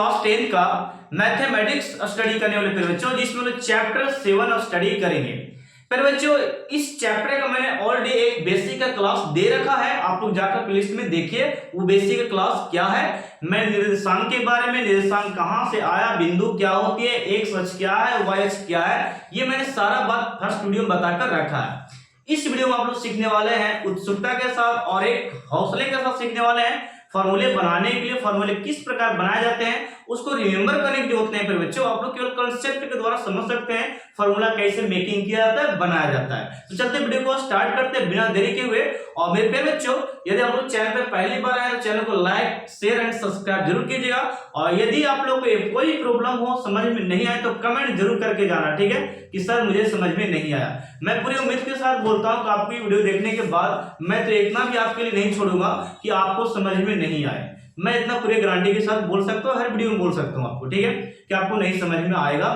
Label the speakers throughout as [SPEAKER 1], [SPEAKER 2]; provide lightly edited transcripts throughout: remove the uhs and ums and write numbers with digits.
[SPEAKER 1] Class 10 का mathematics study करने वाले प्यारे बच्चों, जिसमें लोग चैप्टर 7 स्टडी करेंगे। प्यारे बच्चों, इस चैप्टर का मैंने ऑलरेडी एक बेसिक का क्लास दे रखा है, आप लोग जाकर प्लेलिस्ट में देखिए वो बेसिक का क्लास क्या है। मैं निर्देशांक के बारे में, निर्देशांक कहां से आया, बिंदु क्या होती है, एक्स अक्ष क्या है, वाई अक्ष क्या है, ये मैंने सारा बात फर्स्ट वीडियो में बताकर रखा है। इस वीडियो में आप लोग सीखने वाले हैं उत्सुकता के साथ और एक हौसले के साथ सीखने वाले हैं फॉर्मूले बनाने के लिए, फॉर्मूले किस प्रकार बनाए जाते हैं उसको रिमेंबर करने के लिए होते हैं। फिर बच्चों आप लोग केवल कांसेप्ट के द्वारा समझ सकते हैं फॉर्मूला कैसे मेकिंग किया जाता है, बनाया जाता है। तो चलते वीडियो को स्टार्ट करते हैं बिना देरी के हुए। और मेरे प्यारे बच्चों, यदि आप लोग चैनल पर पहली बार आए तो चैनल को लाइक शेयर एंड सब्सक्राइब जरूर कीजिएगा। और यदि आप लोग को कोई प्रॉब्लम हो, समझ में नहीं आए तो कमेंट जरूर करके जाना, ठीक है, कि सर मुझे समझ में नहीं आया। मैं पूरी उम्मीद के साथ बोलता हूं कि आपकी वीडियो देखने के बाद मैं तो इतना भी आपके लिए नहीं छोड़ूंगा कि आपको समझ में नहीं आए। मैं इतना पूरी गारंटी के साथ बोल सकता हूं, हर वीडियो में बोल सकता हूं आपको, ठीक है, कि आपको नहीं समझ में आएगा।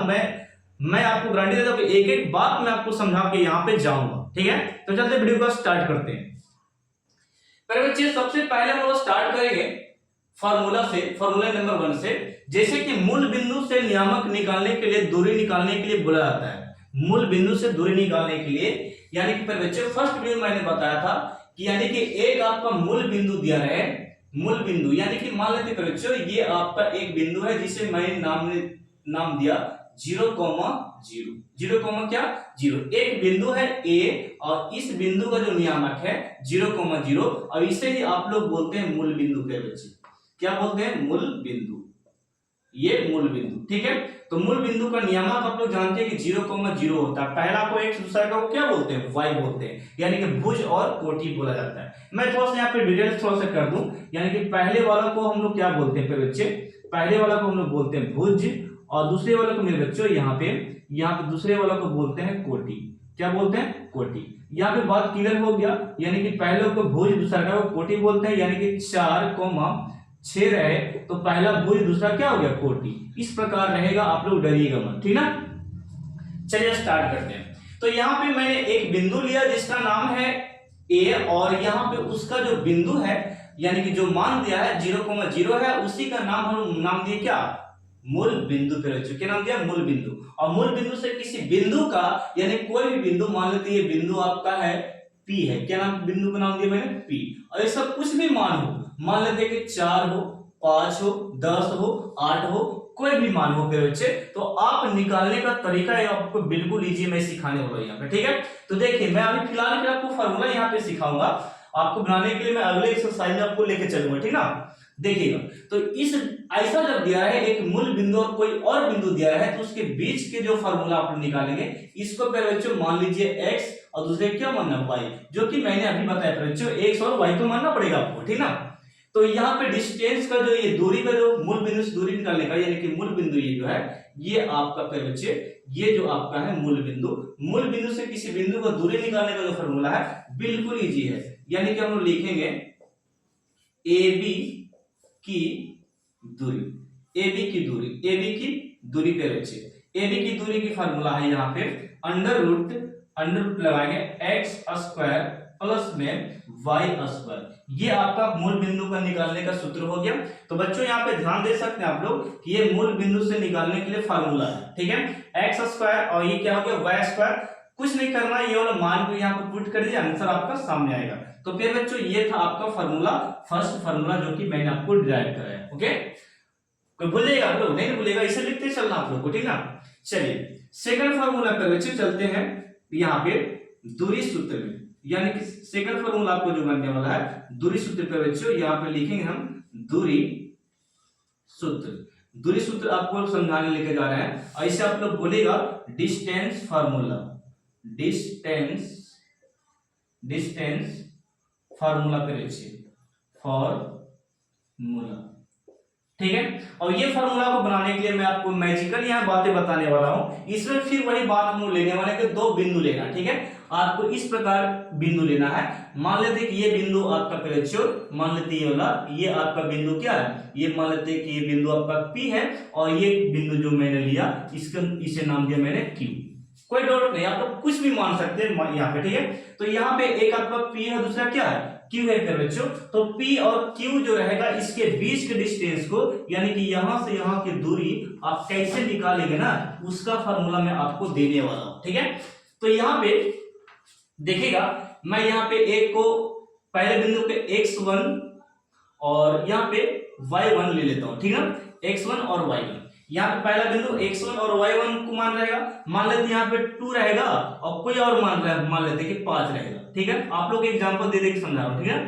[SPEAKER 1] मैं आपको गारंटी देता हूं कि एक एक बात मैं आपको समझा के यहाँ पे जाऊंगा, ठीक है। तो चलते वीडियो को स्टार्ट करते हैं। पहले बच्चे सबसे पहले हम लोग स्टार्ट करेंगे फार्मूला से, फार्मूला नंबर 1 से। जैसे कि मूल बिंदु से नियामक निकालने के लिए, दूरी निकालने के लिए बोला जाता है। मूल बिंदु से दूरी निकालने के लिए, यानी कि पहले बच्चे फर्स्ट वीडियो में मैंने बताया था कि यानी कि एक आपका मूल बिंदु दिया है, मूल बिंदु यानी कि मान लेते हैं बच्चों ये आपका एक बिंदु है जिसे मैंने नाम दिया 0,0। 0,0 एक बिंदु है ए और इस बिंदु का जो नियामक है 0,0 और इसे ही आप लोग बोलते हैं मूल बिंदु। के बच्चे क्या बोलते हैं? मूल बिंदु। ये मूल बिंदु, ठीक है। तो मूल बिंदु का नियामक आप लोग जानते हैं कि 0,0 होता है। पहला को x, दूसरा को क्या बोलते हैं? y बोलते हैं, यानी कि भुज और कोटि बोला जाता है। मैं थोड़ा सा यहाँ पे डिटेल्स थोड़ा सा कर दूं, यानी कि पहले वाला को हम लोग क्या बोलते हैं बच्चे? पहले वाला को हम लोग बोलते हैं भुज और दूसरे वाला को मेरे बच्चों यहाँ पे दूसरे वाला को बोलते हैं कोटि। क्या बोलते हैं? कोटि। यहाँ पे बात क्लियर हो गया, यानी कि पहले को भुज, दूसरा को कोटि बोलते हैं, यानी कि 4,6 रहे तो पहला भुज, दूसरा क्या हो गया? कोटि। इस प्रकार रहेगा, आप लोग डरिएगा मत, ठीक ना। चलिए स्टार्ट करते हैं। तो यहाँ पे मैंने एक बिंदु लिया जिसका नाम है ए और यहाँ पे उसका जो बिंदु है यानी कि जो मान दिया है 0,0 है, उसी का नाम हम नाम दिए क्या? मूल बिंदु। पे बच्चों क्या नाम दिया? मूल बिंदु। और मूल बिंदु से किसी बिंदु का यानी कोई भी बिंदु, मान लेते ये बिंदु आपका है P है, क्या नाम बिंदु का नाम दिया मैंने? P। और ऐसा कुछ भी मान हो, मान लेते कि 4 हो, 5 हो, 10 हो, 8 हो, कोई भी मान हो फिर बच्चे, तो आप निकालने का तरीका है आपको बिल्कुल इजी मैं सिखाने वाला हूं यहाँ पे, ठीक है। तो देखिए मैं अभी फिलहाल के आपको फार्मूला यहाँ पे सिखाऊंगा, आपको बनाने के लिए मैं अगले एक्सरसाइज में आपको लेके चलूंगा, ठीक ना। देखिएगा, तो इस ऐसा जब दिया है एक मूल बिंदु और कोई और बिंदु दिया है तो उसके बीच के जो फार्मूला आप निकालेंगे, इसको पहले बच्चों मान लीजिए x और दूसरे क्या मानना? y, जो कि मैंने अभी बताया बच्चों x और y को मानना पड़ेगा आपको, ठीक ना। तो यहाँ पे डिस्टेंस का जो ये दूरी का जो मूल बिंदु से दूरी निकालने का यानी कि मूल बिंदु ये जो है ये आपका पहले बच्चे ये जो आपका है मूल बिंदु से किसी बिंदु को दूरी निकालने का जो फार्मूला है बिल्कुल इजी है। यानी कि हम लोग लिखेंगे AB की दूरी, AB की दूरी पे बच्चे AB की दूरी की फार्मूला है यहाँ पे अंडर रूट लगाएंगे x स्क्वायर प्लस में y स्क्वायर। ये आपका मूल बिंदु का निकालने का सूत्र हो गया। तो बच्चों यहाँ पे ध्यान दे सकते हैं आप लोग कि ये मूल बिंदु से निकालने के लिए फार्मूला है, ठीक है। x स्क्वायर और ये क्या हो गया? y square. कुछ नहीं करना, ये वाला मान को यहाँ पे पुट कर दीजिए, आंसर आपका सामने आएगा। तो फिर बच्चों ये था आपका फार्मूला, फर्स्ट फार्मूला जो कि मैंने आपको डिराइव कराया, ओके। कोई भूलेगा आप लोग? नहीं भूलेगा, इसे लिखते चलना आप लोग को, ठीक ना। चलिए सेकंड फार्मूला पे बच्चों चलते हैं यहाँ पे दूरी सूत्र में, यानी कि सेकंड फार्मूला आपको जो बनने वाला है दूरी सूत्र पे बच्चों यहाँ पे लिखेंगे हम दूरी सूत्र आपको समझाने लेके जा रहे हैं। ऐसे आप लोग बोलेगा डिस्टेंस फार्मूला पे बच्चे फार्मूला, ठीक है। और ये फार्मूला को बनाने के लिए मैं आपको मैजिकल यहाँ बातें बताने वाला हूं। इसमें फिर वही बात हम लोग लेने वाले कि 2 बिंदु लेना, ठीक है। आपको इस प्रकार बिंदु लेना है। मान लेते कि ये बिंदु आपका पहले मान लेते ये वाला ये आपका बिंदु क्या है? ये मान लेते कि ये बिंदु आपका P है और ये बिंदु जो मैंने लिया इसे नाम दिया मैंने Q। कोई डाउट नहीं, आप लोग कुछ भी मान सकते हैं यहाँ पे, ठीक है। तो यहाँ पे एक आपका P है, दूसरा क्या है? Q है फिर बच्चों, तो P और Q जो रहेगा इसके बीच के डिस्टेंस को, यानी कि यहां से यहां की दूरी आप कैसे निकालेंगे ना, उसका फार्मूला मैं आपको देने वाला हूं, ठीक है। तो यहाँ पे देखिएगा, मैं यहाँ पे एक को पहले बिंदु पे x1 और यहाँ पे y1 ले लेता हूं, ठीक है, x1 और y1। यहाँ पे पहला बिंदु x1 और y1 को मान रहेगा, मान लेते यहाँ पे 2 रहेगा और कोई और मान लेते कि 5 रहेगा, ठीक है। आप लोग एग्जांपल दे के समझा रहा हूं, ठीक है।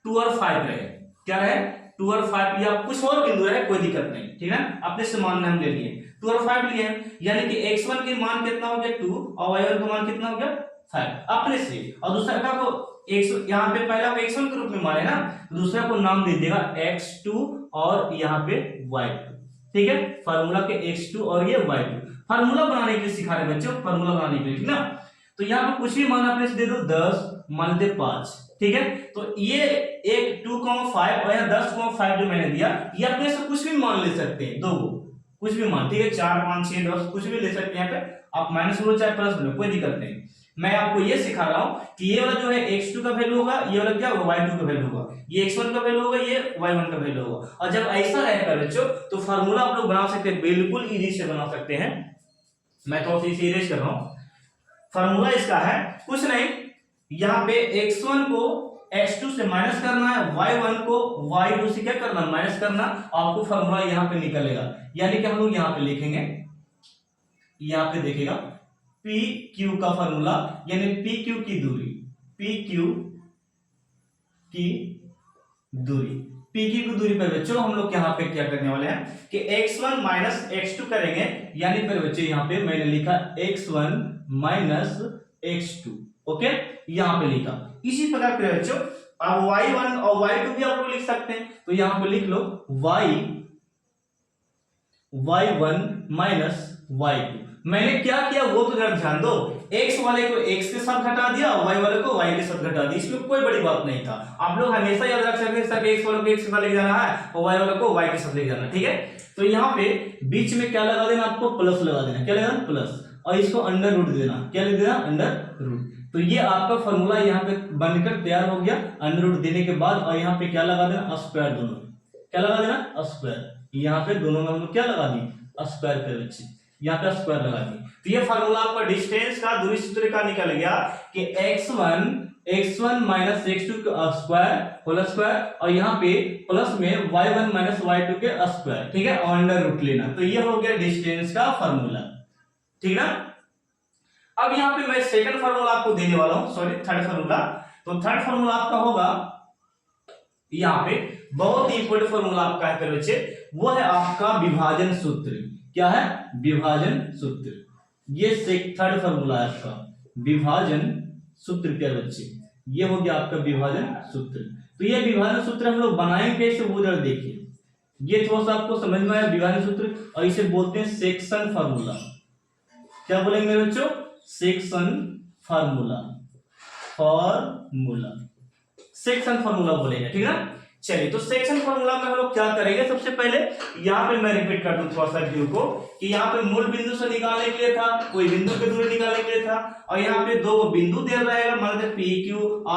[SPEAKER 1] 2 और 5 रहे, क्या रहे 2 और 5, या कुछ और बिंदु रहे, कोई दिक्कत नहीं, ठीक है। अपने से मान हम ले लिए 2 और 5 लिए, यानी कि x1 के मान कितना हो गया 2 और y1 का मान कितना हो गया 5 अपने से। और दूसरा का को यहाँ पे पहला को x1 के रूप में माने ना, दूसरा को नाम दे देगा x2 और यहाँ पे y2, ठीक है। फार्मूला के x2 और ये y2 फार्मूला बनाने के लिए सिखा रहे बच्चों, फार्मूला बनाने के लिए, ठीक ना। तो यहाँ पे कुछ भी मान अपने से दे दो, 10 मान दे 5, ठीक है। तो ये एक 2,5 और यहाँ 10,5 जो मैंने दिया, ये अपने से कुछ भी मान ले सकते हैं, दो कुछ भी मान, ठीक है, 4, 5, 6, 10 कुछ भी ले सकते हैं। यहाँ पे आप माइनस लो चाहे प्लस लो, कोई दिक्कत नहीं। मैं आपको ये सिखा रहा हूं कि ये वाला जो है x2 का वैल्यू होगा, ये वाला क्या होगा y2 का वैल्यू होगा, ये x1 का वैल्यू होगा, ये y1 का वैल्यू होगा। और जब ऐसा रहेगा बच्चों तो फार्मूला आप लोग बना सकते हैं, बिल्कुल इजी से बना सकते हैं। मैं तो इसे इरेज कर रहा हूं। फार्मूला इसका है कुछ नहीं, यहाँ पे x1 को x2 से माइनस करना है, y1 को y2 से क्या करना, माइनस करना। आपको फार्मूला यहाँ पे निकलेगा, यानी कि हम लोग यहाँ पे लिखेंगे, यहाँ पे देखिएगा PQ का फार्मूला, यानी PQ की दूरी, PQ की दूरी, PQ की दूरी पर बच्चों हम लोग यहाँ पे क्या करने वाले हैं कि x1 माइनस x2 करेंगे, यानी फिर बच्चों यहाँ पे मैंने लिखा x1 माइनस x2, ओके, यहाँ पे लिखा। इसी प्रकार के बच्चों अब y1 और y2 भी आप लोग लिख सकते हैं, तो यहाँ पे लिख लो y1 माइनस y2। मैंने क्या किया वो तो जरा ध्यान दो, x वाले को x के साथ घटा दिया, y वाले को y के साथ घटा दिया, इसमें कोई बड़ी बात नहीं था। आप लोग हमेशा याद रख सकते हैं x वाले को x के साथ लेके जाना है और y वाले को y के साथ लेके जाना, ठीक है। तो यहाँ पे बीच में क्या लगा देना, आपको प्लस लगा देना, क्या लगाना प्लस, और इसको अंडर रूट देना, क्या लिख देना अंडर रूट। तो ये आपका फॉर्मूला यहाँ पे बनकर तैयार हो गया अंडर रूट देने के बाद, और यहाँ पे क्या लगा देना स्क्वायर, दोनों क्या लगा देना स्क्वायर, यहाँ पे दोनों में हम लोग क्या लगा दी स्क्वायर पे बच्चे, यहाँ पे स्क्वायर लगा दी। तो ये फार्मूला आपका डिस्टेंस का दूरी सूत्र का निकल गया कि x1 माइनस x2 का स्क्वायर होल स्क्वायर, और यहाँ पे प्लस में y1 माइनस y2 के स्क्वायर, ठीक है, और अंडर रूट लेना। तो ये हो गया डिस्टेंस का फार्मूला, ठीक ना। अब यहाँ पे मैं सेकंड फार्मूला आपको देने वाला हूं, सॉरी थर्ड फार्मूला। तो थर्ड फार्मूला आपका होगा यहाँ पे बहुत ही इंपॉर्टेंट फार्मूला आपका है फिर बच्चे, वो है आपका विभाजन सूत्र। क्या है विभाजन सूत्र, ये थर्ड फार्मूला है आपका विभाजन सूत्र के बच्चे, ये हो गया आपका विभाजन सूत्र। तो ये विभाजन सूत्र हम लोग बनाएंगे कैसे वो जरा देखिए, ये थोड़ा सा आपको समझ में आया विभाजन सूत्र, और इसे बोलते हैं सेक्शन फार्मूला। क्या बोलेंगे मेरे बच्चों, सेक्शन फार्मूला, सेक्शन फार्मूला बोलेंगे, ठीक है। चलिए तो सेक्शन फार्मूला में हम लोग क्या करेंगे, सबसे पहले यहाँ पे मैं रिपीट कर दूं थोड़ा सा व्यू को, कि यहाँ पे मूल बिंदु से निकालने के लिए था, कोई बिंदु की दूरी निकालने के लिए था, और यहाँ पे दो बिंदु दे रहेगा, मान लीजिए PQ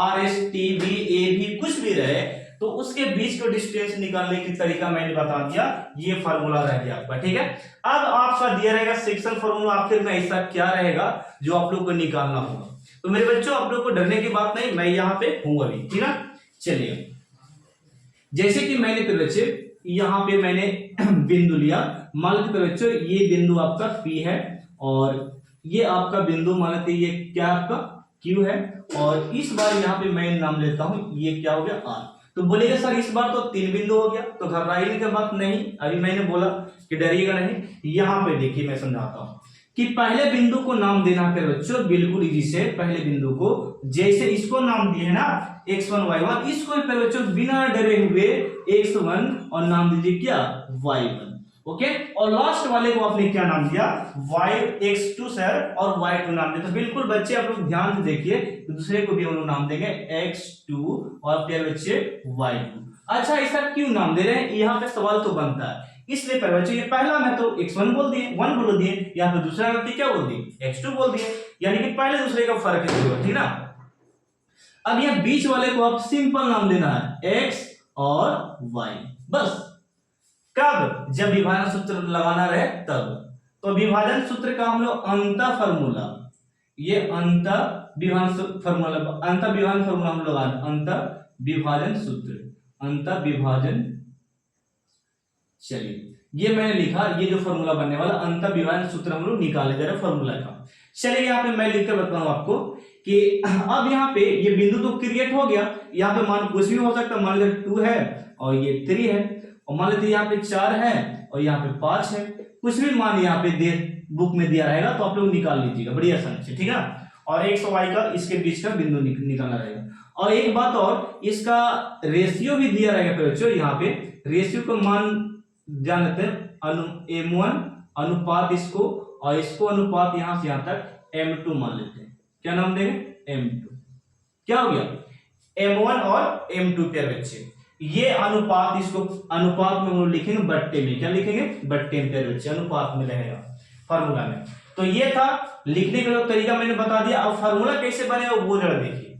[SPEAKER 1] RS TB AB कुछ भी रहे, तो उसके बीच को डिस्टेंस निकालने की तरीका मैंने बता दिया, ये फार्मूला रह गया आपका, ठीक है। अब आपका दिया रहेगा सेक्शन फार्मूला, आखिर में ऐसा क्या रहेगा जो आप लोग को निकालना होगा। तो मेरे बच्चों आप लोग को डरने की बात नहीं, मैं यहाँ पे हूं अभी, ठीक है। चलिए जैसे कि मैंने तो बच्चे यहाँ पे मैंने बिंदु लिया, मान लीजिए बच्चों ये बिंदु आपका P है, और ये आपका बिंदु मान लीजिए ये क्या आपका Q है, और इस बार यहाँ पे मैं नाम लेता हूं, ये क्या हो गया R। तो बोलेगा सर इस बार तो 3 बिंदु हो गया, तो घबराने की बात नहीं, अभी मैंने बोला कि डरिएगा नहीं। यहाँ पे देखिए मैं समझाता हूँ कि पहले बिंदु को नाम देना है बच्चों, बिल्कुल इजी से। पहले बिंदु को जैसे इसको नाम दिए है ना x1 y1, इसको पहले बच्चों बिना डरे हुए x1 और नाम दीजिए क्या y1, ओके। और लास्ट वाले को आपने क्या नाम दिया x2 सर और y2 नाम दिया। तो बिल्कुल बच्चे आप लोग ध्यान से देखिए, तो दूसरे को भी हम लोग नाम देंगे x2 और फिर बच्चे y2। अच्छा ऐसा क्यों नाम दे रहे हैं, यहाँ पे सवाल तो बनता है, इसलिए पहले बच्चे ये पहला में तो x1 बोल दिए 1 बोल दिए, या फिर दूसरा व्यक्ति क्या बोल दिए x2 बोल दिए, यानी कि पहले दूसरे का फर्क है, ठीक ना। अब यह बीच वाले को आप सिंपल नाम देना है x और y, बस। कब? जब विभाजन सूत्र लगाना रहे तब। तो विभाजन सूत्र का हम लोग अंत फार्मूला, ये अंत विभाजन फार्मूला हम लोग अंत विभाजन सूत्र, अंत विभाजन, चलिए ये मैंने लिखा, ये जो फॉर्मूला बनने वाला अंत विभाजन सूत्र हम लोग निकाले जा रहे फॉर्मूला का। चलिए यहाँ पे मैं लिखकर बताऊं आपको कि अब यहाँ पे ये बिंदु तो क्रिएट हो गया, यहाँ पे मान कुछ भी हो सकता है, मान लीजिए 2 है और ये 3 है, और मान लीजिए यहाँ पे 4 है और यहाँ पे 5 है, कुछ भी मान यहाँ पे बुक में दिया रहेगा तो आप लोग निकाल लीजिएगा बड़ी आसानी से, ठीक है। और x और y का इसके बीच का बिंदु निकालना रहेगा। और एक बात और, इसका रेशियो भी दिया रहेगा बच्चों, यहाँ पे रेशियो का मान जान लेते हैं, m1 अनुपात इसको, और इसको अनुपात यहां से यहां तक m2 मान लेते हैं। क्या नाम देंगे? m2। क्या हो गया? m1 और m2 प्यारे बच्चे, ये अनुपात, इसको अनुपात में हम लोग लिखेंगे बट्टे में। क्या लिखेंगे? बट्टे में प्यारे बच्चे, अनुपात में रहेगा फार्मूला में। तो ये था लिखने का जो तरीका मैंने बता दिया। अब फार्मूला कैसे बनेगा वो जरा देखिए।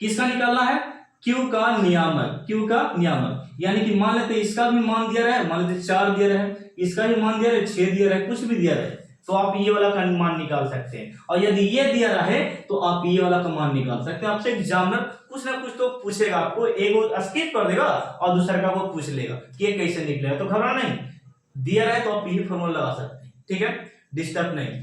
[SPEAKER 1] किसका निकालना है? Q का नियामक, Q का नियामक, यानी कि मान लेते इसका भी मान दिया रहा है, मान लेते 4 दिया रहा है, इसका भी मान दिया रहा है, 6 दिया रहा है, कुछ भी दिया रहा है, तो आप ये वाला का मान निकाल सकते हैं। और यदि ये दिया रहा है तो आप ये वाला का मान निकाल सकते हैं। आपसे एग्जामिनर कुछ ना कुछ तो पूछेगा आपको, एक वो स्किप कर देगा और दूसरा का वो पूछ लेगा कि ये कैसे निकलेगा, तो घबरा नहीं, दिया रहा है तो आप यही फॉर्मूला लगा सकते हैं, ठीक है, डिस्टर्ब नहीं।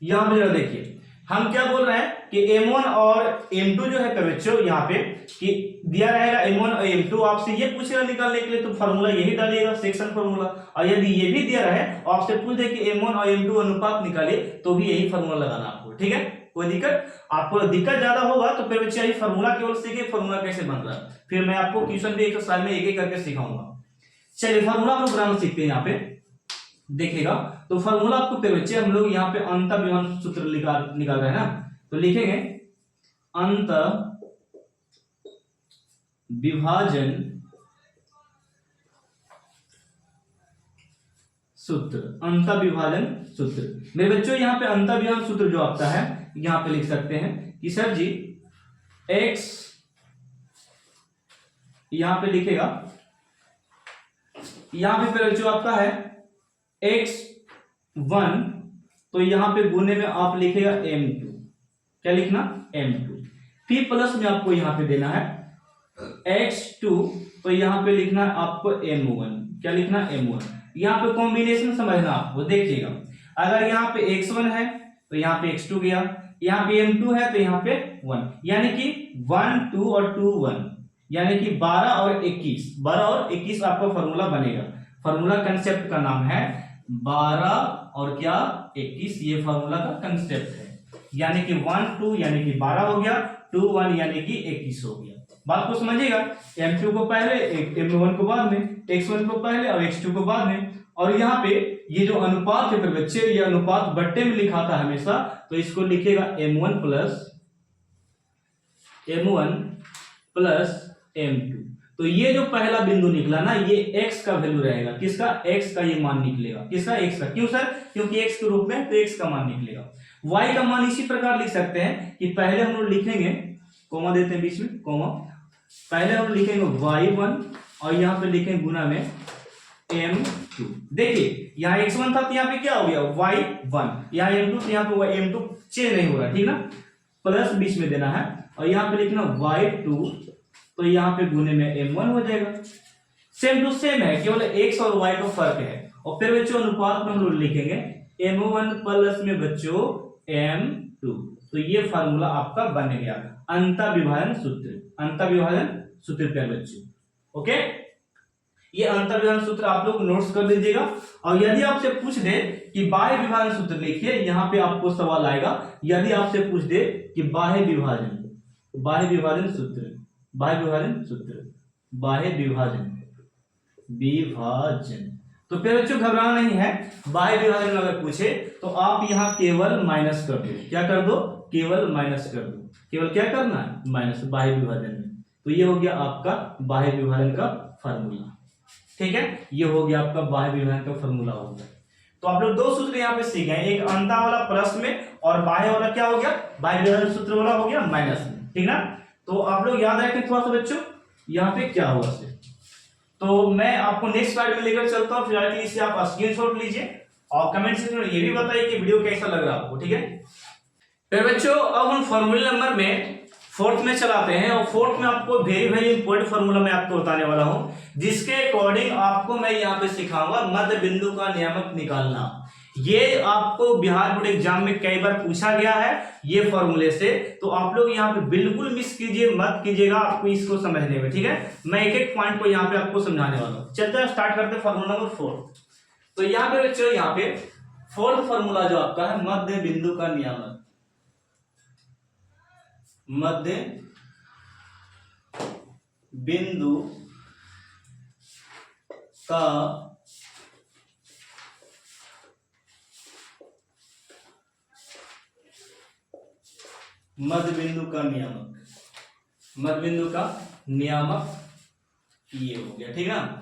[SPEAKER 1] यहां पर जरा देखिए हम क्या बोल रहे हैं कि m1 और m2 जो है बच्चों, यहाँ पे कि दिया रहेगा m1 और m2, आपसे ये पूछेगा निकालने के लिए तो फार्मूला यही डालिएगा, सेक्शन फार्मूला। और यदि ये भी दिया रहे और आपसे पूछ दे कि m1 और m2 अनुपात निकालिए तो भी यही फार्मूला लगाना आपको, ठीक है। कोई दिक्कत? आपको दिक्कत ज्यादा होगा तो फिर बच्चे यही फार्मूला केवल सीखे, फार्मूला कैसे बन रहा है, फिर मैं आपको क्वेश्चन भी एक्सरसाइज में एक एक करके सिखाऊंगा। चलिए फार्मूला हम बनाना सीखते हैं। यहाँ पे देखेगा तो फार्मूला आपको पे बच्चे हम लोग यहाँ पे अंत विभाजन सूत्र निकाल रहे हैं ना, तो लिखेंगे अंत विभाजन सूत्र, अंत विभाजन सूत्र। मेरे बच्चों यहाँ पे अंत विभाजन सूत्र जो आता है यहाँ पे लिख सकते हैं कि सर जी x, यहाँ पे लिखेगा, यहाँ पे बच्चों आपका है x1, तो यहां पे गुने में आप लिखेगा m2। क्या लिखना? m2। फिर प्लस में आपको यहां पे देना है x2, तो यहां पे लिखना है आपको m1। क्या लिखना? m1। यहां पे कॉम्बिनेशन समझना आपको, देखिएगा अगर यहां पे x1 है तो यहां पे x2 गया, यहां पे m2 है तो यहां पे 1, यानी कि 1 2 और 2 1, यानी कि 12 और 21, 12 और 21 आपका फॉर्मूला बनेगा। फॉर्मूला कंसेप्ट का नाम है 12 और क्या 21, ये फॉर्मूला का कंसेप्ट है। यानी कि 1 2 यानी कि 12 हो गया, 2 1 यानी कि 21 हो गया। बात को समझिएगा, m2 को पहले, m1 को बाद में, x1 को पहले और x2 को बाद में। और यहाँ पे ये जो अनुपात है बच्चे, ये अनुपात बट्टे में लिखा था हमेशा, तो इसको लिखेगा m1 प्लस m2। तो ये जो पहला बिंदु निकला ना, ये x का वैल्यू रहेगा। किसका? x का ये मान निकलेगा। किसका? x का। क्यों सर? क्योंकि x के रूप में, तो x का मान निकलेगा। y का मान इसी प्रकार लिख सकते हैं कि पहले हम लोग लिखेंगे, कोमा देते हैं बीच में, कोमा, पहले हम लिखेंगे y1 और यहाँ पे लिखेंगे गुना में m2। देखिए यहाँ x1 था तो यहाँ पे क्या हो गया? y1, यहाँ m2 तो यहाँ पे m2 चेंज नहीं हो रहा, ठीक ना, प्लस बीच में देना है, और यहाँ पे लिखना y2, तो यहाँ पे गुने में m1 हो जाएगा। सेम टू सेम है, केवल x और y का फर्क है। और फिर बच्चों अनुपात में हम लोग लिखेंगे m1 प्लस में बच्चों m2, तो ये फार्मूला आपका बन गया अंत विभाजन सूत्र, अंत विभाजन सूत्र पे बच्चों। ओके, ये अंत विभाजन सूत्र आप लोग नोट्स कर लीजिएगा। और यदि आपसे पूछ दे कि बाह्य विभाजन सूत्र लिखिए, यहाँ पे आपको सवाल आएगा, यदि आपसे पूछ दे कि बाह्य विभाजन, बाह्य विभाजन सूत्र, बाह्य विभाजन सूत्र, बाह्य विभाजन, विभाजन, तो फिर बच्चों घबराना नहीं है। बाह्य विभाजन अगर पूछे तो आप यहाँ केवल माइनस कर दो। क्या कर दो? केवल माइनस कर दो। केवल क्या करना है? माइनस, बाह्य विभाजन में। तो ये हो गया आपका बाह्य विभाजन का फॉर्मूला, ठीक है, ये हो गया आपका बाह्य विभाजन का फॉर्मूला हो गया। तो आप लोग दो सूत्र यहाँ पे सीख गए, एक अंता वाला प्लस में और बाह्य वाला क्या हो गया, बाह्य विभाजन सूत्र वाला हो गया माइनस में, ठीक ना। तो आप लोग याद रखें थोड़ा सा बच्चों यहाँ पे क्या हुआ से। तो मैं आपको नेक्स्ट स्लाइड में लेकर चलता हूँ, फिलहाल इसे आप स्क्रीनशॉट लीजिए और कमेंट सेक्शन में ये भी बताइए कि वीडियो कैसा लग रहा है आपको, ठीक है। फिर बच्चों अब हम फॉर्मूले नंबर में फोर्थ में चलाते हैं, और फोर्थ में आपको वेरी वेरी इंपॉर्टेंट फॉर्मूला मैं आपको बताने वाला हूं, जिसके अकॉर्डिंग आपको मैं यहाँ पे सिखाऊंगा मध्य बिंदु का नियामक निकालना। ये आपको बिहार बोर्ड एग्जाम में कई बार पूछा गया है ये फॉर्मूले से, तो आप लोग यहाँ पे बिल्कुल मिस कीजिए मत कीजिएगा आपको इसको समझने में, ठीक है। मैं एक एक पॉइंट को यहाँ पे आपको समझाने वाला हूँ। चलते हैं स्टार्ट करते हैं फॉर्मूला नंबर फोर्थ। तो यहाँ पे बच्चों यहाँ पे फोर्थ फॉर्मूला जो आपका है मध्य बिंदु का नियामक, मध्य बिंदु का मध्य बिंदु का नियामक, मध्य बिंदु का नियामक ये हो गया, ठीक है ना।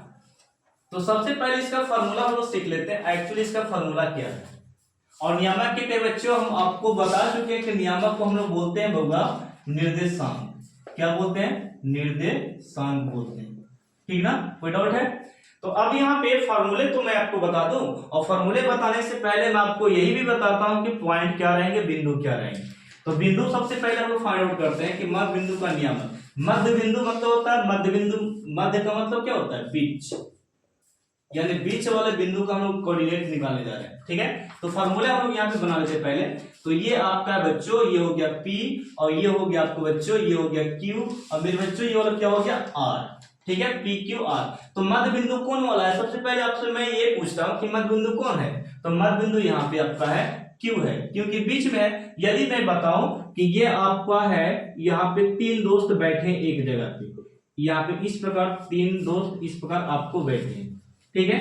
[SPEAKER 1] तो सबसे पहले इसका फॉर्मूला हम लोग सीख लेते हैं, एक्चुअली इसका फॉर्मूला क्या है। और नियामक के लिए बच्चों हम आपको बता चुके हैं कि नियामक को हम लोग बोलते हैं बउआ निर्देशांक। क्या बोलते हैं, निर्देशांक बोलते हैं, ठीक ना, कोई डाउट है। तो अब यहाँ पे फॉर्मूले तो मैं आपको बता दूं, और फॉर्मूले बताने से पहले मैं आपको यही भी बताता हूं कि पॉइंट क्या रहेंगे, बिंदु क्या रहेंगे। तो बिंदु सबसे पहले हम लोग फाइंड आउट करते हैं कि मध्य बिंदु का नियामक। मध्य बिंदु मतलब होता है मध्य बिंदु, मध्य का मतलब क्या होता है, बीच, यानी बीच वाले बिंदु का हम लोग कोऑर्डिनेट निकालने जा रहे हैं, ठीक है। तो फॉर्मूले हम लोग यहाँ पे बना लेते हैं पहले। तो ये आपका बच्चों ये हो गया P, और ये हो गया आपको बच्चों ये हो गया Q, और मेरे बच्चों ये वाला क्या हो गया R, ठीक है, PQR। तो मध्य बिंदु कौन वाला है, सबसे पहले आपसे मैं ये पूछता हूँ कि मध्य बिंदु कौन है। तो मध्य बिंदु यहाँ पे आपका है Q है, क्योंकि बीच में है। यदि मैं बताऊं कि ये आपका है, यहाँ पे तीन दोस्त बैठे एक जगह पे, यहाँ पे इस प्रकार तीन दोस्त इस प्रकार आपको बैठे हैं, ठीक है।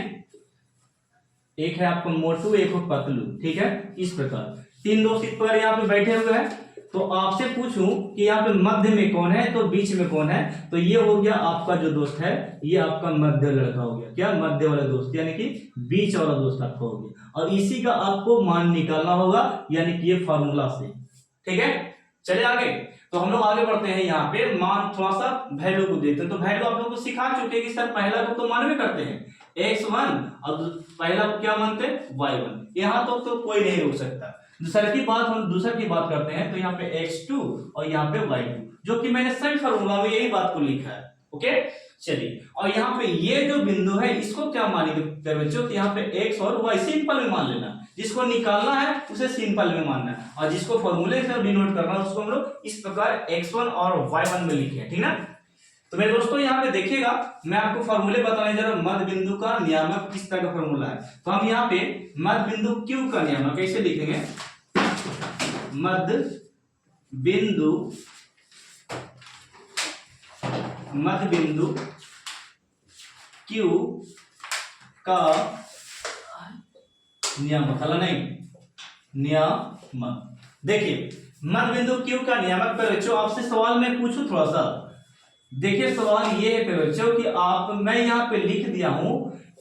[SPEAKER 1] एक है आपको मोटू, एक हो पतलू, ठीक है, इस प्रकार तीन दोस्त इस प्रकार यहाँ पे बैठे हुए हैं। तो आपसे पूछूं कि यहाँ पे मध्य में कौन है, तो बीच में कौन है, तो ये हो गया आपका जो दोस्त है, ये आपका मध्य लड़का हो गया, क्या, मध्य वाला दोस्त, यानी कि बीच वाला दोस्त आपका हो गया। और इसी का आपको मान निकालना होगा, यानी कि ये फॉर्मूला से, ठीक है। चले आगे, तो हम लोग आगे बढ़ते हैं। यहाँ पे मान थोड़ा सा वैल्यू को देते हैं। तो वैल्यू आप लोगों को सिखा चुके हैं कि सर पहला को तो मान में करते हैं x1, और पहला को क्या मानते हैं y1, यहाँ तो कोई नहीं रोक सकता। दूसरे की बात करते हैं, तो यहाँ पे x2 और यहाँ पे y2, जो कि मैंने सेट फॉर्मूला में यही बात को लिखा है, ओके। चलिए, और यहाँ पे ये जो बिंदु है इसको क्या मानेंगे बच्चों, तो यहाँ पे x और y सिंपल में मान लेना, जिसको निकालना है उसे सिंपल में मानना है, और जिसको फॉर्मूले से डिनोट करना है उसको हम लोग इस प्रकार x1 और y1 में लिखे, ठीक ना। तो मेरे दोस्तों यहाँ पे देखिएगा, मैं आपको फॉर्मूले बताने जा रहा हूं मध्य बिंदु का नियामक किस तरह का फॉर्मूला है। तो हम यहाँ पे मध्य बिंदु Q का नियामक कैसे लिखेंगे, मध्य बिंदु Q का नियामक, हला नहीं, नियामक। देखिए मध्य बिंदु Q का नियामक पर बच्चों आपसे सवाल मैं पूछूं थोड़ा सा, देखिए सवाल ये है बच्चों कि मैं यहाँ पे लिख दिया हूं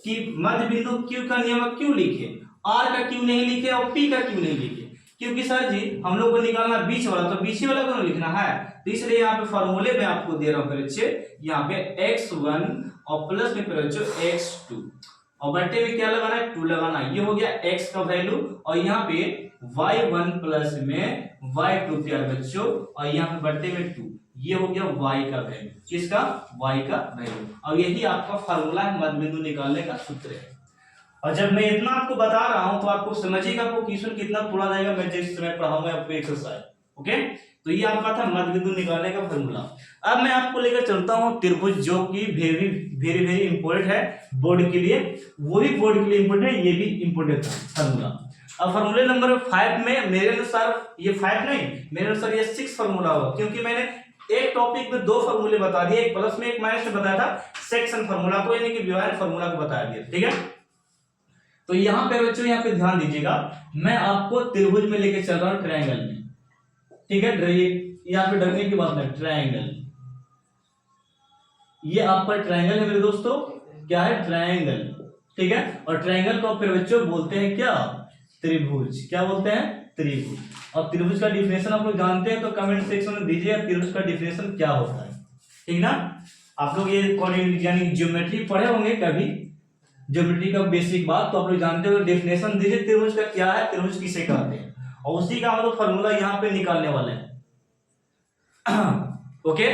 [SPEAKER 1] कि मध्य बिंदु Q का नियामक क्यों लिखे, R का क्यों नहीं लिखे और P का क्यों नहीं लिखे, क्योंकि सर जी हम लोग को निकालना बीच वाला, तो बीच वाला को लिखना है। तो इसलिए यहाँ पे फॉर्मूले में आपको दे रहा हूँ बच्चे, यहाँ पे x1 और प्लस में बच्चों x2, और बट्टे में क्या लगाना है, 2 लगाना। ये हो गया x का वैल्यू, और यहाँ पे y1 प्लस में y2 प्यार बच्चों, और यहाँ पे बट्टे में 2, ये हो गया y का वैल्यू, किसका, y का वैल्यू। और यही आपका फार्मूला है, मध्य बिंदु निकालने का सूत्र है। और जब मैं इतना आपको बता रहा हूं तो आपको समझिएगा आपको क्वेश्चन कितना तोड़ा जाएगा, मैं जिस समय पढ़ाऊंगा आपको एक्सरसाइज, ओके। तो ये आपका था मध्य बिंदु निकालने का फार्मूला। अब मैं आपको लेकर चलता हूं त्रिभुज, जो कि वेरी वेरी वेरी इंपॉर्टेंट है बोर्ड के लिए, वो भी बोर्ड के लिए इंपॉर्टेंट है, ये भी इंपॉर्टेंट है फार्मूला। अब फार्मूले नंबर 5 में मेरे अनुसार ये 5 नहीं, मेरे अनुसार ये 6 फार्मूला होगा, क्योंकि मैंने एक टॉपिक में 2 फार्मूले बता दिए, एक प्लस में एक माइनस में बताया था, सेक्शन फार्मूला को यानी कि विभाजन फार्मूला को बता दिया, ठीक है। तो यहाँ पे बच्चों यहाँ पे ध्यान दीजिएगा, मैं आपको त्रिभुज में लेके चल रहा हूँ, ट्रायंगल में, ठीक है। यहाँ पे डरने की बात नहीं, ट्रायंगल, ये आपका ट्रायंगल है मेरे दोस्तों, क्या है, ट्रायंगल, ठीक है। और ट्रायंगल को फिर बच्चों बोलते हैं क्या, त्रिभुज। क्या बोलते हैं, त्रिभुज। और त्रिभुज का डिफिनेशन आप लोग जानते हैं तो कमेंट सेक्शन में दीजिए त्रिभुज का डिफिनेशन क्या होता है, ठीक ना। आप लोग ये यानी ज्योमेट्री पढ़े होंगे कभी, ज्योमेट्री का बेसिक बात तो आप लोग जानते हो। डेफिनेशन दीजिए त्रिभुज का क्या है, त्रिभुज किसे कहते हैं, और उसी का हम लोग फॉर्मूला यहाँ पे निकालने वाले हैं। ओके,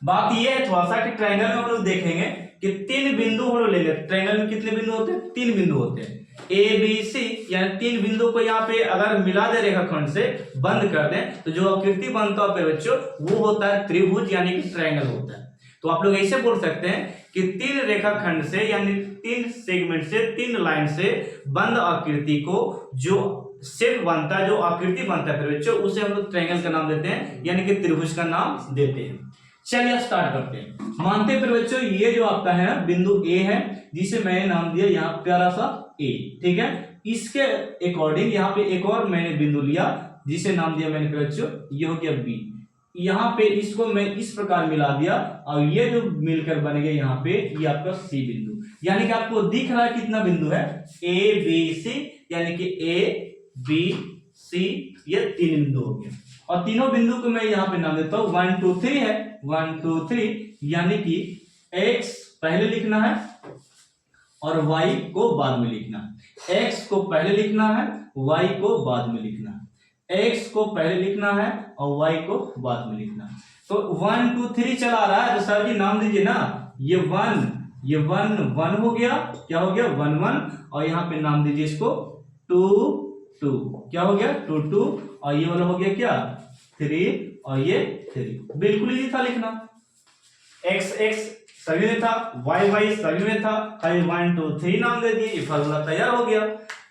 [SPEAKER 1] बात ये है थोड़ा सा कि ट्रायंगल में हम लोग देखेंगे कि 3 बिंदु हम लोग ले लेते। ट्रायंगल में कितने बिंदु होते हैं, 3 बिंदु होते हैं। ए बी सी यानी 3 बिंदु को यहाँ पे अगर मिला दे रेखाखंड से बंद कर दें तो जो आकृति बनता है बच्चों वो होता है त्रिभुज यानी कि ट्रायंगल होता है। तो आप लोग ऐसे बोल सकते हैं कि 3 रेखाखंड से यानी 3 सेगमेंट से 3 लाइन से बंद आकृति को जो शेप बनता है, जो आकृति बनता है फिर बच्चों उसे हम लोग ट्रायंगल का नाम देते हैं यानी कि त्रिभुज का नाम देते हैं। चलिए स्टार्ट करते हैं। मानते हैं फिर बच्चों ये जो आपका है बिंदु ए है जिसे मैंने नाम दिया यहाँ प्यारा सा ए, ठीक है। इसके अकॉर्डिंग यहाँ पे एक और मैंने बिंदु लिया जिसे नाम दिया मैंने फिर बच्चों ये हो गया बी। यहाँ पे इसको मैं इस प्रकार मिला दिया और ये जो मिलकर बन गया यहाँ पे ये आपका सी बिंदु। यानी कि आपको दिख रहा है कितना बिंदु है, ए बी सी, यानी कि ए बी सी ये 3 बिंदु हो गए। और तीनों बिंदु को मैं यहाँ पे नाम देता हूँ 1 2 3 है, 1 2 3, यानी कि x पहले लिखना है और y को बाद में लिखना है। x को पहले लिखना है, y को बाद में लिखना है। x को पहले लिखना है और y को बाद में लिखना है। तो 1 2 3 चला रहा है तो सर जी नाम दीजिए ना, ये 1 1 हो गया, क्या हो गया 1 1, और यहाँ पे नाम दीजिए इसको 2 2, क्या हो गया 2 2, और ये वाला हो गया क्या 3, और ये 3। बिल्कुल इजी था लिखना, x x सभी में था, y y सभी में था, खाली 1 2 3 नाम दे दिए, ये फार्मूला तैयार हो गया।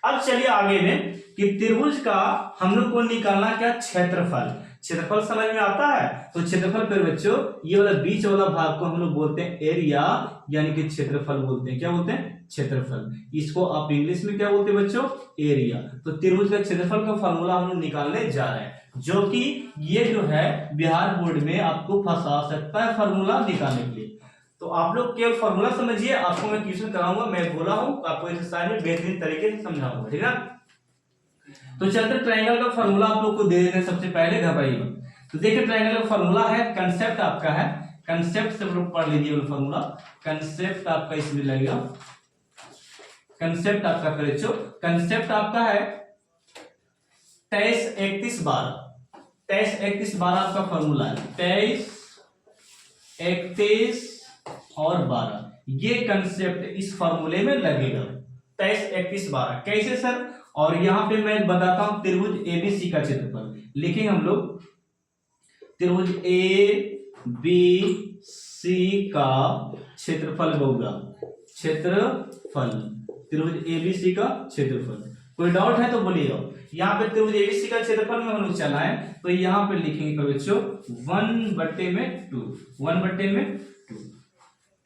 [SPEAKER 1] अब चलिए आगे में कि त्रिभुज का हम लोग को निकालना क्या, क्षेत्रफल। क्षेत्रफल समझ में आता है तो क्षेत्रफल पर बच्चों ये वाला बीच वाला भाग को हम लोग बोलते हैं एरिया यानी कि क्षेत्रफल बोलते हैं। क्या बोलते हैं, क्षेत्रफल। इसको आप इंग्लिश में क्या बोलते हैं बच्चों, एरिया। तो त्रिभुज का क्षेत्रफल का फॉर्मूला हम लोग निकालने जा रहे हैं, जो कि ये जो है बिहार बोर्ड में आपको फंसा सकता है फॉर्मूला निकालने के लिए। तो आप लोग केवल फॉर्मूला समझिए, आपको मैं ट्यूशन कराऊंगा, मैं बोला हूं आपको एक्सरसाइज में बेहतरीन तरीके से समझाऊंगा, ठीक है। तो चलते ट्रायंगल का फॉर्मूला आप लोग को दे देते हैं। सबसे पहले घबराइए मत। तो देखिए ट्रायंगल का फॉर्मूला है, कंसेप्ट आपका है, कंसेप्ट से लोग पढ़ लीजिए फॉर्मूला। कंसेप्ट आपका इसमें लगेगा, कंसेप्ट आपका बच्चों, कंसेप्ट आपका है 23 31 12। 23 31 12 आपका फॉर्मूला है, 23 31 और 12 ये कंसेप्ट इस फॉर्मूले में लगेगा। 23 31 12 कैसे सर, और यहां पे मैं बताता हूं त्रिभुज एबीसी का क्षेत्रफल लिखेंगे हम लोग। त्रिभुज ए बी सी का क्षेत्रफल होगा, क्षेत्रफल त्रिभुज एबीसी का क्षेत्रफल। कोई डाउट है तो बोलिएगा। यहाँ पे त्रिभुज एबीसी का क्षेत्रफल में हम लोग चला है तो यहाँ पे लिखेंगे बच्चों 1/2, 1/2।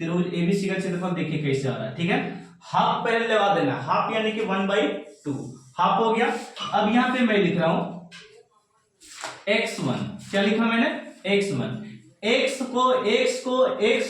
[SPEAKER 1] त्रिभुज एबीसी का क्षेत्रफल देखिए कैसे आ रहा है, ठीक है। हाफ पहले लगा देना, हाफ यानी कि 1/2, हाफ हो गया। अब यहाँ पे मैं लिख रहा हूं x1, क्या लिखा मैंने x1। x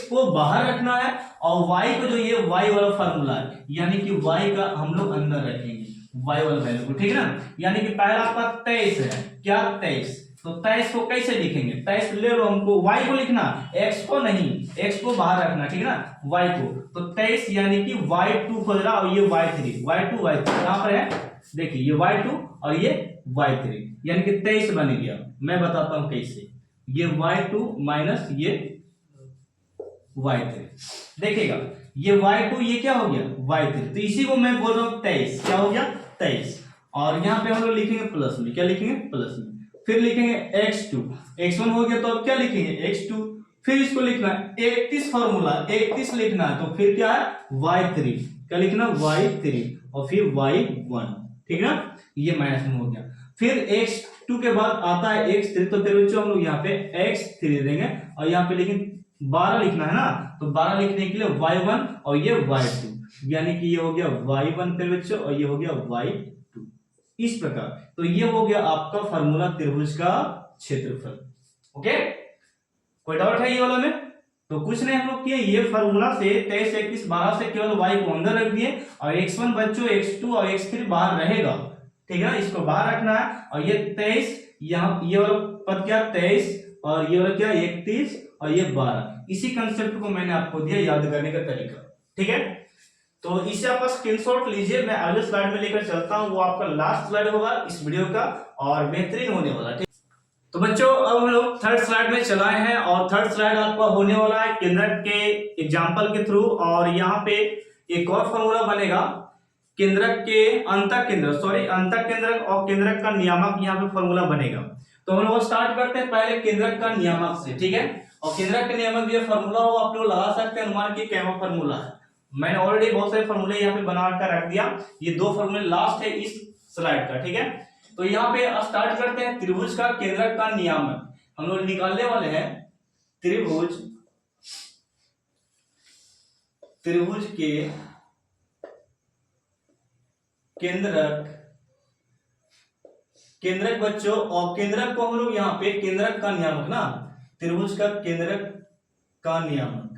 [SPEAKER 1] को बाहर रखना है और y को जो ये y वाला फॉर्मूला है यानी कि y का हम लोग अंदर रखेंगे, y वाला वैल्यू को, ठीक है ना। यानी कि पहला आपका 23 है, क्या 23, तो 23 को कैसे लिखेंगे, 23 ले लो, हमको y को लिखना, x को नहीं, x को बाहर रखना, ठीक है ना, y को। तो 23 यानी कि y2 हो रहा और ये y3, y2 y3 कहां पर है देखिए, ये y2 और ये y3 यानी कि 23 बन गया। मैं बताता हूं कैसे, ये y2 माइनस ये y3, देखिएगा ये y2 ये क्या हो गया y3, तो इसी को मैं बोल रहा हूं 23, क्या हो गया 23। और यहाँ पे हम लोग लिखेंगे प्लस में, क्या लिखेंगे प्लस में, फिर लिखेंगे x2, x1 हो गया तो अब क्या लिखेंगे x2, फिर इसको लिखना है 31 फॉर्मूला 31 लिखना है तो फिर क्या है y3, क्या लिखना y3 और फिर y1, ठीक है ना, ये माइनस में हो गया। फिर x2 के बाद आता है x3, तो फिर बच्चों हम लोग यहाँ पे x3 देंगे और यहाँ पे लेकिन 12 लिखना है ना, तो 12 लिखने के लिए y1 और ये y2, यानी कि ये हो गया y1 फिर बच्चों और ये हो गया y2, इस प्रकार। तो ये हो गया आपका फॉर्मूला त्रिभुज का क्षेत्रफल। ओके, कोई डाउट है ये वाला में? तो कुछ नहीं हम लोग किए, ये फार्मूला से 23, 21, 12 से केवल y को अंदर रख दिए और x1 बच्चों x2 और x3 बाहर रहेगा, ठीक है ना, इसको बाहर रखना है। और ये 23 यहाँ ये वाला पद क्या 23 और ये वाला क्या 31 और ये 12, इसी कंसेप्ट को मैंने आपको दिया याद करने का तरीका, ठीक है। तो इसे आप स्क्रीनशॉट लीजिए, मैं अगले स्लाइड में लेकर चलता हूं, वो आपका लास्ट स्लाइड होगा इस वीडियो का और बेहतरीन होने वाला, ठीक। तो बच्चों अब हम लोग थर्ड स्लाइड में चलाए हैं और थर्ड स्लाइड आपका होने वाला है केंद्रक के एग्जांपल के थ्रू। और यहाँ पे एक और फॉर्मूला बनेगा केंद्रक के अंतः केंद्रक और केंद्रक का नियामक, यहाँ पे फॉर्मूला बनेगा। तो हम लोग स्टार्ट करते हैं पहले केंद्रक का नियामक से, ठीक है। और केंद्रक का नियामक ये फॉर्मूला हो आप लोग लगा सकते हैं अनुमान की क्या फॉर्मूला है। मैंने ऑलरेडी बहुत सारे फॉर्मूले यहाँ पे बना कर रख दिया, ये 2 फॉर्मूले लास्ट है इस स्लाइड का, ठीक है। तो यहाँ पे स्टार्ट करते हैं त्रिभुज का केंद्रक का नियामक। हम लोग निकालने वाले हैं त्रिभुज के केंद्रक बच्चों, और केंद्रक को हम लोग यहाँ पे केंद्रक का नियामक ना, त्रिभुज का केंद्रक का नियामक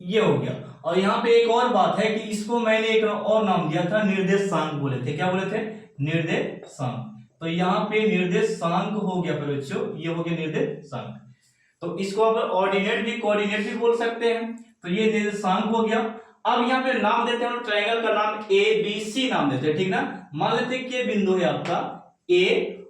[SPEAKER 1] ये हो गया। और यहाँ पे एक और बात है कि इसको मैंने एक और नाम दिया था, निर्देशांक बोले थे। क्या बोले थे? निर्देशांक। तो यहाँ पे निर्देशांक हो गया बच्चों, ये हो गया निर्देशांक। तो इसको आप ऑर्डिनेट भी कोऑर्डिनेट भी बोल सकते हैं। तो ये निर्देशांक हो गया। अब यहाँ पे नाम देते हैं ट्रायंगल का नाम ABC नाम देते हैं, ठीक ना। मान लेते हैं कि बिंदु है आपका A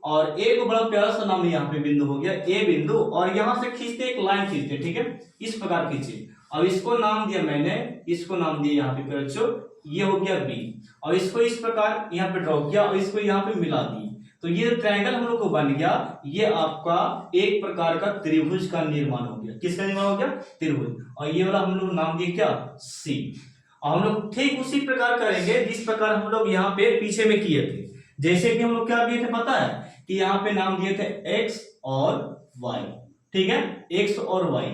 [SPEAKER 1] और ए को बड़ा प्यारा सा नाम यहाँ पे बिंदु हो गया ए बिंदु, और यहां से खींचते एक लाइन खींचते, ठीक है, इस प्रकार खींचे। अब इसको नाम दिया मैंने, इसको नाम दिया यहाँ पे बच्चों, ये हो गया बी, और इसको इस प्रकार यहाँ पे ड्रॉ किया और इसको यहाँ पे मिला दी। तो ये ट्रायंगल हम लोग को बन गया, ये आपका एक प्रकार का त्रिभुज का निर्माण हो गया। किसका निर्माण हो गया? त्रिभुज। और ये वाला हम लोग नाम दिए क्या? सी। और हम लोग ठीक उसी प्रकार करेंगे जिस प्रकार हम लोग यहाँ पे पीछे में किए थे। जैसे कि हम लोग क्या दिए थे पता है कि यहाँ पे नाम दिए थे x और y, ठीक है, x और y।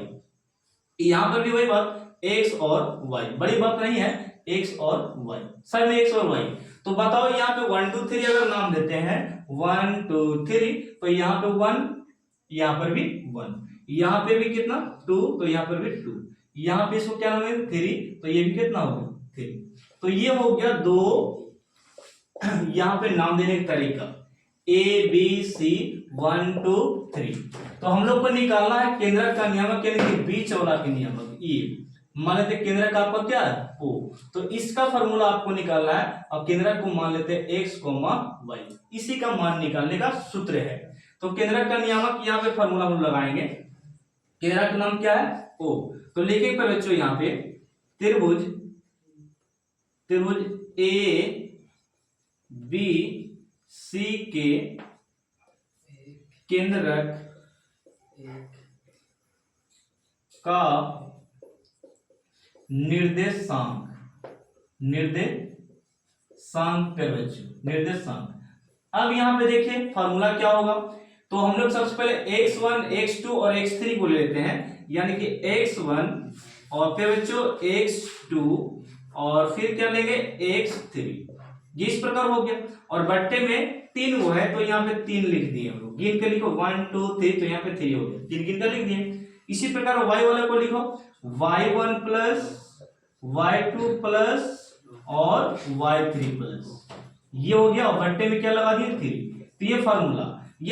[SPEAKER 1] यहाँ पर भी वही बात x और y, बड़ी बात नहीं है, x और y, सब में x और y। तो बताओ यहाँ पे 1 2 3 अगर नाम देते हैं 1 2 3, तो यहाँ पे 1, यहाँ पर भी 1, यहाँ पे भी कितना 2, तो यहाँ पर भी 2, यहाँ पे इसको क्या नाम है 3, तो ये भी कितना हो गया 3। तो ये हो गया 2 यहाँ पे नाम देने का तरीका ABC 1 2 3। तो हम लोग को निकालना है केंद्रक का नियामक, यानी कि बीच वाला के नियामक ये। मान लेते केंद्रक आपका क्या है O, तो इसका फॉर्मूला आपको निकालना है। और केंद्रक को मान लेते हैं x, y, इसी का मान निकालने का सूत्र है। तो केंद्रक का नियामक यहाँ पे फॉर्मूला हम लगाएंगे। केंद्रक का नाम क्या है? O। तो लिखे पर बच्चों यहाँ पे त्रिभुज A B C के केंद्रक का निर्देशांक पर बच्चों निर्देशांक। अब यहां पे देखिए फॉर्मूला क्या होगा। तो हम लोग सबसे पहले x1 x2 और x3 को ले लेते हैं, यानी कि x1 और फिर बच्चों x2 और फिर क्या लेंगे x3, इस प्रकार हो गया। और बट्टे में 3 वो है तो यहाँ पे 3 लिख दिए हम लोग, गिन के लिखो 1 2 3, तो यहाँ पे 3 हो गया, 3 गिन कर लिख दिए। इसी प्रकार y वाले को लिखो y1 प्लस y2 प्लस और y3 प्लस, ये हो गया। और बट्टे में क्या लगा दिए 3। तो ये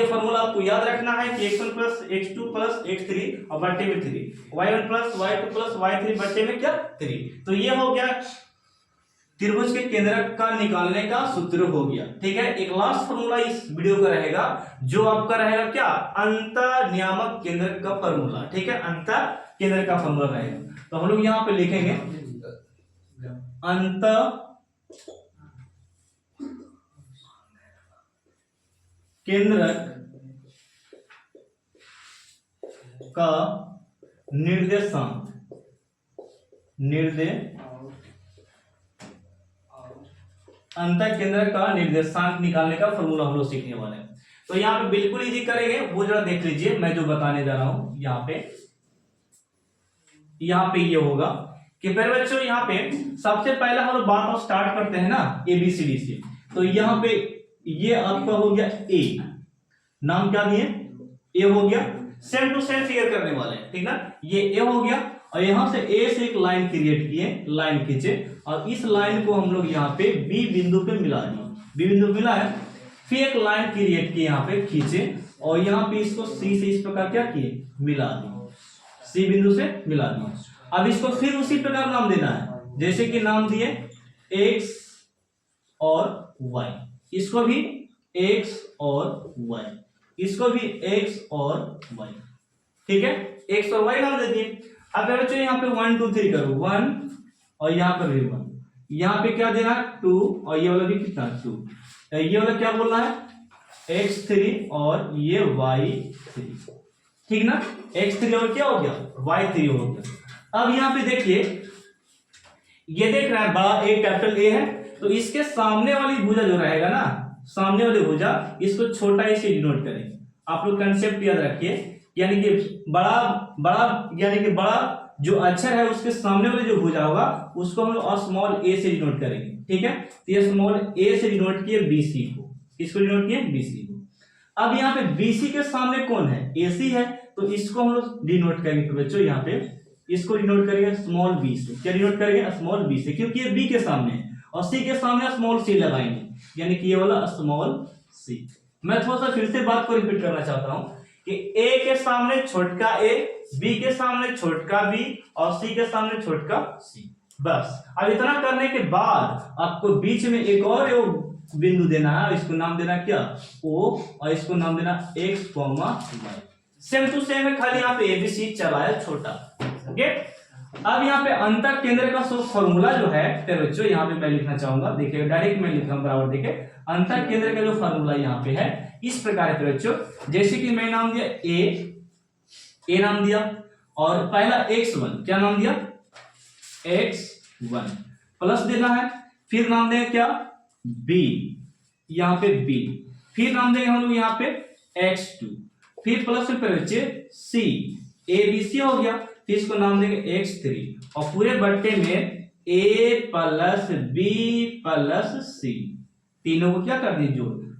[SPEAKER 1] फार्मूला आपको याद रखना है कि x1 plus x2 plus x3 और बट्टे में 3, y1 plus y2 plus y3 बट्टे में क्या 3। तो ये हो गया त्रिभुज के केंद्रक का निकालने का सूत्र हो गया, ठीक है। एक लास्ट फॉर्मूला इस वीडियो का रहेगा जो आपका रहेगा क्या? अंतर नियामक केंद्रक का फॉर्मूला, ठीक है, अंतर केंद्रक का फॉर्मूला रहेगा। तो हम लोग यहाँ पे लिखेंगे अंतर केंद्रक का निर्देशांक अंतर केंद्रक का निर्देशांक निकालने का फॉर्मूला हम लोग सीखने वाले हैं। तो यहाँ पे बिल्कुल इजी करेंगे, वो जरा देख लीजिए मैं जो बताने जा रहा हूं। यहाँ पे ये होगा कि पहले बच्चों यहाँ पे सबसे पहले हम लोग बात स्टार्ट करते हैं ना ABCD से। तो यहाँ पे ये आपका हो गया A, नाम क्या दिए, ए हो गया, सेम टू सेम फिगर करने वाले हैं, ठीक ना। ये ए हो गया और यहां से ए से एक लाइन क्रिएट किए, लाइन खींचे और इस लाइन को हम लोग यहाँ पे बी बिंदु पे मिला दिए, बी बिंदु मिला है, फिर एक लाइन क्रिएट किए यहाँ पे खींचे और यहाँ पे इसको सी से इस प्रकार क्या किए, मिला दिए, सी बिंदु से मिला दिए। अब इसको फिर उसी प्रकार नाम देना है, जैसे कि नाम दिए एक्स और वाई, इसको भी एक्स और वाई, इसको भी एक्स और वाई, ठीक है, एक्स और वाई नाम दे दिए। अब बच्चों यहाँ पे 1 2 3 करो, 1 और यहाँ पर भी 1, यहाँ पे क्या देना 2 और ये वाला भी कितना 2, ये वाला क्या बोलना है x3 और ये y3, ठीक ना, x3 और क्या हो गया y3 हो गया। अब यहाँ पे देखिए ये देख रहा है बड़ा ए कैपिटल ए है, तो इसके सामने वाली भुजा जो रहेगा ना, सामने वाली भुजा, इसको छोटा ए से डिनोट करें। आप लोग कंसेप्ट याद रखिए, यानी कि बड़ा बड़ा यानी कि बड़ा जो अक्षर है उसके सामने वाली जो भुजा होगा उसको हम लोग स्मॉल ए से डिनोट करेंगे, ठीक है। तो ये स्मॉल ए से डिनोट किए बीसी को, इसको डिनोट किए बीसी को। अब यहाँ पे बीसी के सामने कौन है, एसी है, तो इसको हम लोग डिनोट करेंगे। तो बच्चों यहाँ पे इसको डिनोट करेंगे स्मॉल बी से, क्या डिनोट करेंगे स्मॉल बी से, क्योंकि ये बी के सामने है और सी के सामने स्मॉल सी लगाएंगे, यानी कि ये वाला स्मॉल सी। मैं थोड़ा सा फिर से बात को रिपीट करना चाहता हूं कि ए के सामने छोटका ए, बी के सामने छोटका बी और सी के सामने छोटका सी, बस। अब इतना करने के बाद आपको बीच में एक और बिंदु देना है, इसको नाम देना क्या ओ और इसको नाम देना X comma Y, same to same है, खाली यहाँ पे एबीसी चला है छोटा, ओके। अब यहाँ पे अंतर केंद्र का फॉर्मूला जो है फिर बच्चों यहाँ पे मैं लिखना चाहूंगा, देखिए डायरेक्ट मैं लिख रहा हूं बराबर, देखिए अंतर केंद्र का जो फॉर्मूला यहाँ पे है इस प्रकार है बच्चों, जैसे कि मैं नाम दिया ए नाम दिया और पहला x1 क्या नाम दिया x1 प्लस देना है, फिर नाम देंगे क्या b, यहाँ पे b, फिर नाम देंगे हम लोग यहाँ पे x2, फिर प्लस फिर बच्चे c, abc हो गया, फिर इसको नाम देंगे x3 और पूरे बट्टे में a plus b plus c, तीनों को क्या कर दिए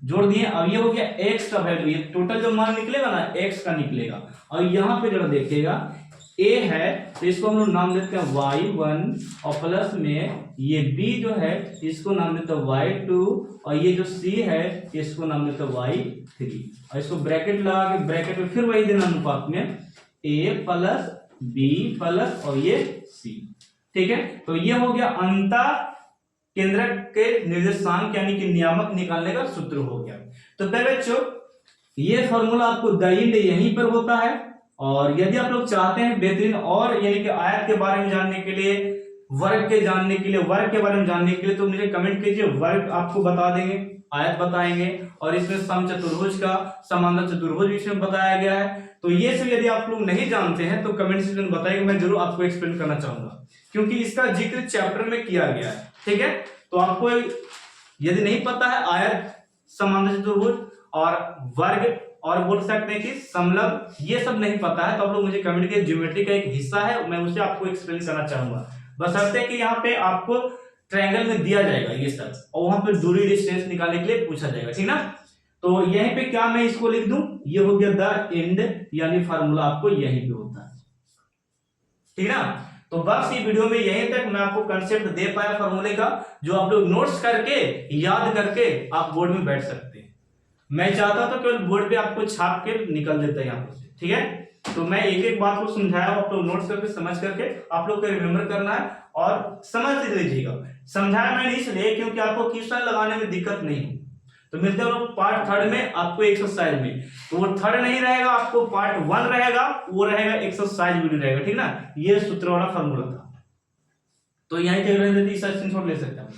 [SPEAKER 1] जोड़ दिए। अब ये हो गया x का वैल्यू, ये टोटल जो मान निकलेगा ना x का निकलेगा और यहाँ पे जरा देखिएगा a है तो इसको हम लोग नाम देते हैं y1 और प्लस में ये b जो है इसको नाम देते हैं y2 और ये जो c है इसको नाम देते हैं y3 और इसको ब्रैकेट लगा के ब्रैकेट में फिर वही देना अनुपात में a प्लस b प्लस और ये c, ठीक है। तो ये हो गया अंतर केंद्र के निर्देशांक यानी कि नियामक निकालने का सूत्र हो गया। तो बच्चों ये फॉर्मूला आपको दैनिक यहीं पर होता है और यदि आप लोग चाहते हैं बेहतरीन और यानी कि आयत के बारे में जानने के लिए, वर्ग के जानने के लिए, वर्ग के बारे में जानने के लिए तो मुझे कमेंट कीजिए, वर्ग आपको बता देंगे, आयत बताएंगे और इसमें समचतुर्भुज का समांतर चतुर्भुज इसमें बताया गया है। तो ये सब यदि आप लोग नहीं जानते हैं तो कमेंट सेक्शन में बताइए, मैं जरूर आपको एक्सप्लेन करना चाहूंगा क्योंकि इसका जिक्र चैप्टर में किया गया है, ठीक है। तो आपको यदि नहीं पता है आयत, समांतर चतुर्भुज और वर्ग और बोल सकते हैं कि समलंब, ये सब नहीं पता है तो आप लोग मुझे कमेंट के ज्योमेट्री का एक हिस्सा है, मैं उसे आपको एक्सप्लेन करना चाहूंगा। बशर्ते कि यहाँ पे आपको ट्रायंगल में दिया जाएगा ये सब और वहां पे दूरी डिस्टेंस निकालने के लिए पूछा जाएगा, ठीक ना। तो यहीं पे क्या मैं इसको लिख दूं, ये हो गया द एंड, यानी फार्मूला आपको यहीं पे होता है, ठीक ना। तो बस ये वीडियो में यहीं तक मैं आपको कंसेप्ट दे पाया फार्मूले का, जो आप लोग नोट्स करके याद करके आप बोर्ड में बैठ सकते हैं। मैं चाहता तो केवल बोर्ड पे आपको छाप के निकल देता है यहाँ से, ठीक है। तो मैं एक एक बात को समझाया, आप लोग नोट्स करके समझ करके आप लोग को रिमेम्बर करना है और समझ लीजिएगा। समझाया मैंने इसलिए क्योंकि आपको क्वेश्चन लगाने में दिक्कत नहीं हो। तो मिलते हैं लोग पार्ट 3 में आपको एक्सरसाइज में, तो वो 3 नहीं रहेगा, आपको पार्ट 1 रहेगा, वो रहेगा एक्सरसाइज वीडियो रहेगा, ठीक ना। ये सूत्र वाला फार्मूला था। तो यहीं तक रहने देती, ले सकते हैं।